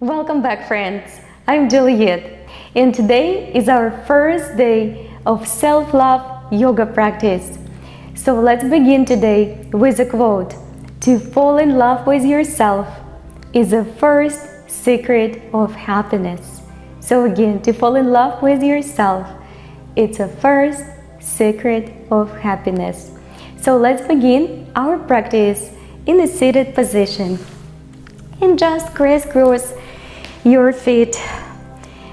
Welcome back, friends. I'm Juliet, and today is our first day of self-love yoga practice. So let's begin today with a quote. To fall in love with yourself is the first secret of happiness. So again, to fall in love with yourself, it's a first secret of happiness. So let's begin our practice in a seated position. And just crisscross your feet.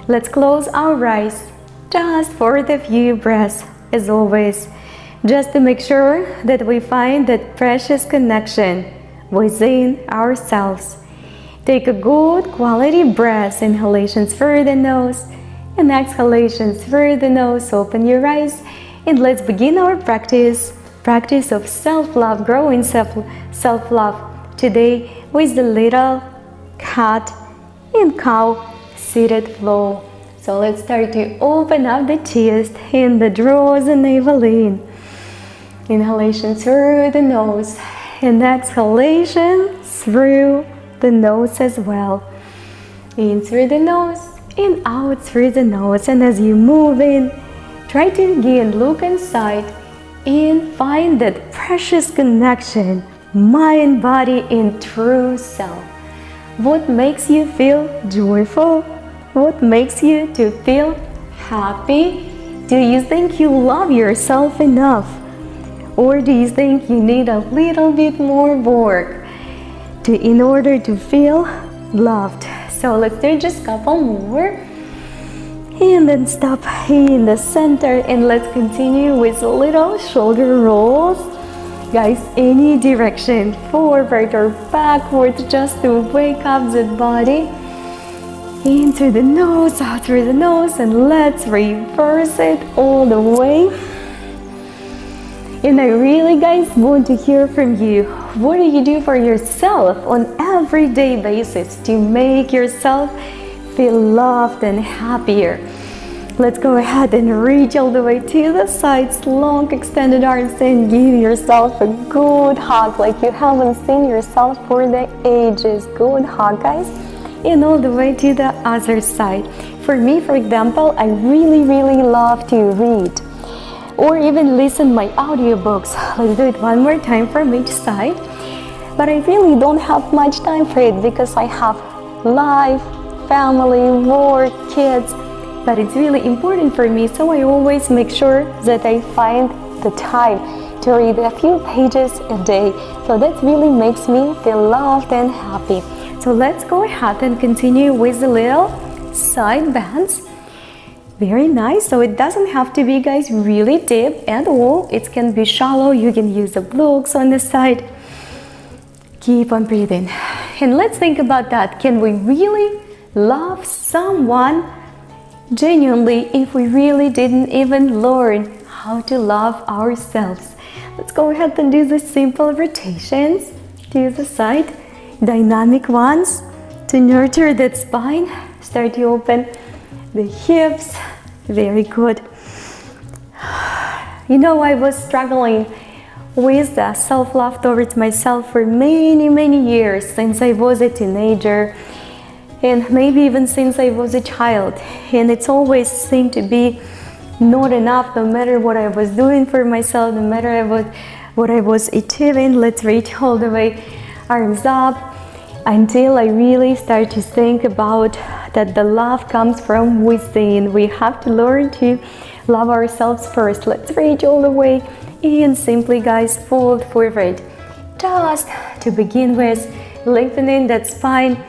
Let's close our eyes just for the few breaths, as always, just to make sure that we find that precious connection within ourselves. Take a good quality breath, inhalations through the nose and exhalations through the nose. Open your eyes and let's begin our practice of self-love, growing self-love today with the little cat and cow seated flow. So let's start to open up the chest and the draws and navel in. Inhalation through the nose and exhalation through the nose as well. In through the nose and out through the nose. And as you move in, try to again look inside and find that precious connection, mind, body, and true self. What makes you feel joyful? What makes you to feel happy? Do you think you love yourself enough? Or do you think you need a little bit more work in order to feel loved? So let's do just a couple more. And then stop in the center and let's continue with little shoulder rolls. Guys, any direction, forward or backward, just to wake up the body. In through the nose, out through the nose, and let's reverse it all the way. And I really, guys, want to hear from you. What do you do for yourself on everyday basis to make yourself feel loved and happier? Let's go ahead and reach all the way to the sides, long extended arms, and give yourself a good hug like you haven't seen yourself for the ages. Good hug, guys. And all the way to the other side. For me, for example, I really love to read or even listen my audiobooks. Let's do it one more time from each side. But I really don't have much time for it because I have life, family, work, kids. But it's really important for me, so I always make sure that I find the time to read a few pages a day. So that really makes me feel loved and happy. So let's go ahead and continue with the little side bends. Very nice. So it doesn't have to be, guys, really deep at all. It can be shallow. You can use the blocks on the side. Keep on breathing. And let's think about that. Can we really love someone genuinely if we really didn't even learn how to love ourselves? Let's go ahead and do the simple rotations to the side, dynamic ones to nurture that spine. Start to open the hips. Very good. You know, I was struggling with self-love towards myself for many years, since I was a teenager. And maybe even since I was a child. And it's always seemed to be not enough, no matter what I was doing for myself, no matter what I was achieving. Let's reach all the way, arms up, until I really start to think about that the love comes from within. We have to learn to love ourselves first. Let's reach all the way and simply, guys, fold forward. Just to begin with, lengthening that spine.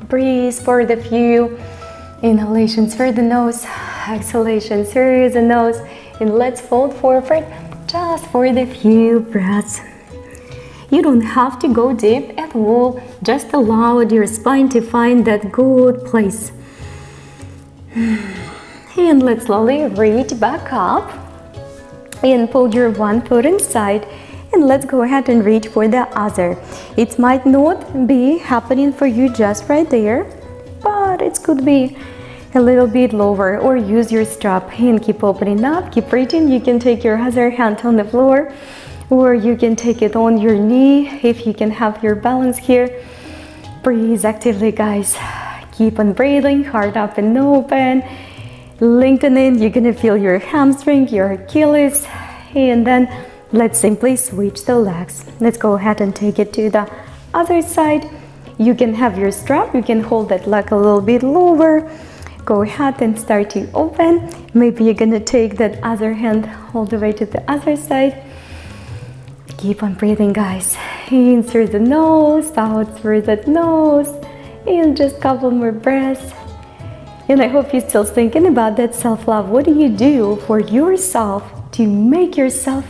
Breathe for the few inhalations through the nose, exhalations through the nose, and let's fold forward just for the few breaths. You don't have to go deep at all, just allow your spine to find that good place. And let's slowly reach back up and pull your one foot inside. And let's go ahead and reach for the other. It might not be happening for you just right there, but it could be a little bit lower, or use your strap and keep opening up, keep reaching. You can take your other hand on the floor, or you can take it on your knee if you can have your balance here. Breathe actively, guys. Keep on breathing, heart up and open. Lengthening, you're gonna feel your hamstring, your Achilles. And then let's simply switch the legs. Let's go ahead and take it to the other side. You can have your strap, you can hold that leg a little bit lower. Go ahead and start to open. Maybe you're gonna take that other hand all the way to the other side. Keep on breathing, guys. In through the nose, out through the nose. And just a couple more breaths. And I hope you're still thinking about that self-love. What do you do for yourself to make yourself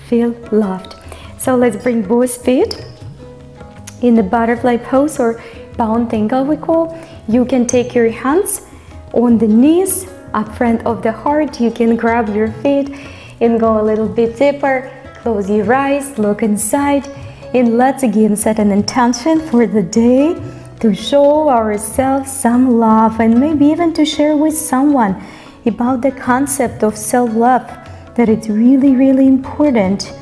feel loved? So let's bring both feet in the butterfly pose or bound ankle we call. You can take your hands on the knees up front of the heart. You can grab your feet and go a little bit deeper. Close your eyes, look inside, and let's again set an intention for the day to show ourselves some love and maybe even to share with someone about the concept of self-love, that it's really, really important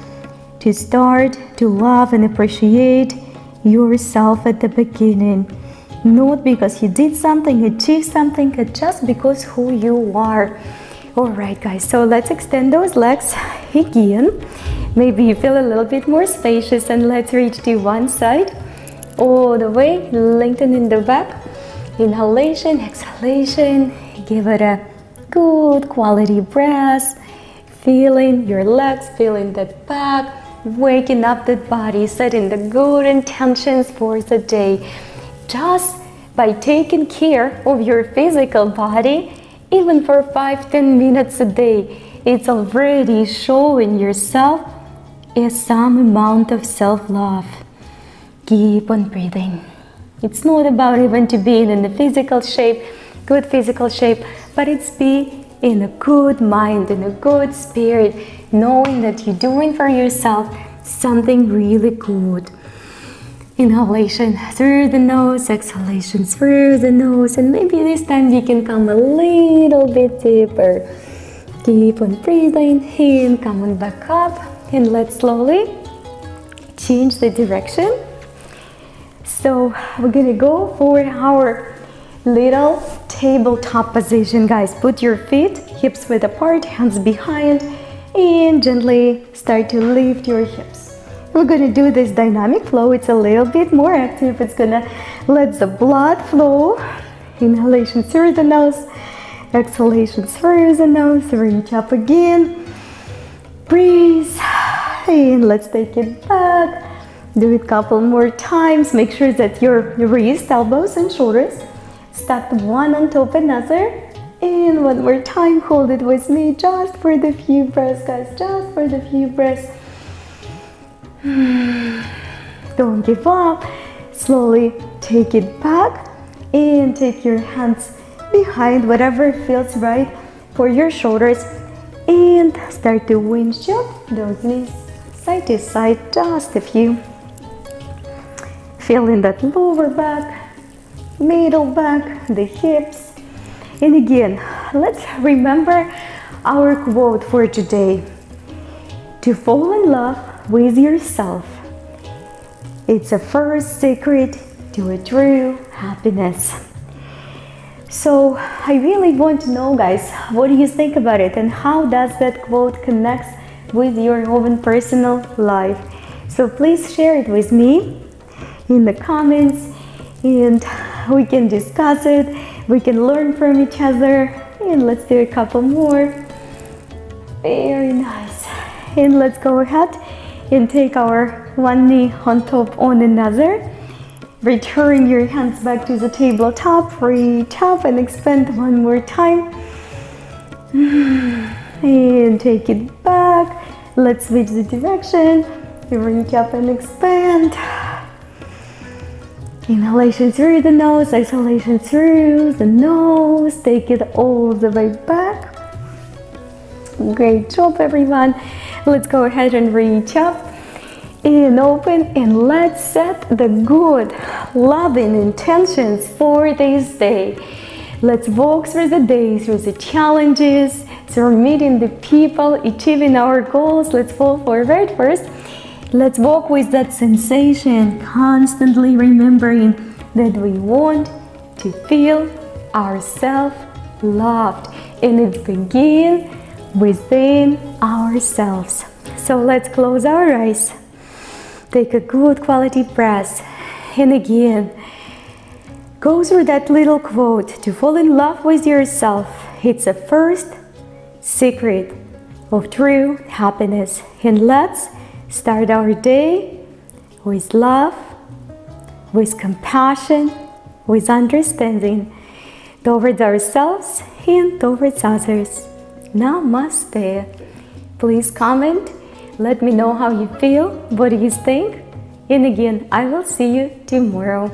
to start to love and appreciate yourself at the beginning. Not because you did something, achieved something, but just because who you are. Alright guys, so let's extend those legs again. Maybe you feel a little bit more spacious, and let's reach to one side. All the way, lengthen in the back. Inhalation, exhalation. Give it a good quality breath. Feeling your legs, feeling that back. Waking up that body, setting the good intentions for the day. Just by taking care of your physical body, even for 5-10 minutes a day, it's already showing yourself some amount of self-love. Keep on breathing. It's not about even to be in a physical shape, good physical shape, but it's be in a good mind, in a good spirit, knowing that you're doing for yourself something really good. Inhalation through the nose, exhalation through the nose, and maybe this time you can come a little bit deeper. Keep on breathing in, come on back up, and let's slowly change the direction. So we're gonna go for our little tabletop position, guys. Put your feet hips width apart, hands behind, and gently start to lift your hips. We're gonna do this dynamic flow. It's a little bit more active. It's gonna let the blood flow. Inhalation through the nose, exhalation through the nose. Reach up again. Breathe. And let's take it back. Do it a couple more times. Make sure that your wrists, elbows, and shoulders stacked one on top of another. And one more time, hold it with me just for the few breaths, guys. Just for the few breaths. Don't give up. Slowly take it back and take your hands behind, whatever feels right for your shoulders, and start to winch up those knees side to side, just a few. Feeling that lower back, middle back, the hips. And again, let's remember our quote for today. To fall in love with yourself, it's a first secret to a true happiness. So I really want to know, guys, what do you think about it, and how does that quote connect with your own personal life? So please share it with me in the comments, and we can discuss it, we can learn from each other. And let's do a couple more. Very nice. And let's go ahead and take our one knee on top on another. Return your hands back to the tabletop. Reach up and expand one more time. And take it back. Let's switch the direction. Reach up and expand. Inhalation through the nose, exhalation through the nose. Take it all the way back. Great job, everyone. Let's go ahead and reach up and open, and let's set the good, loving intentions for this day. Let's walk through the day, through the challenges, through meeting the people, achieving our goals. Let's fall forward first. Let's walk with that sensation, constantly remembering that we want to feel ourselves loved, and it begins within ourselves. So let's close our eyes, take a good quality breath, and again go through that little quote to fall in love with yourself. It's the first secret of true happiness. And let's start our day with love, with compassion, with understanding towards ourselves and towards others. Namaste. Please comment, let me know how you feel, what do you think, and again, I will see you tomorrow.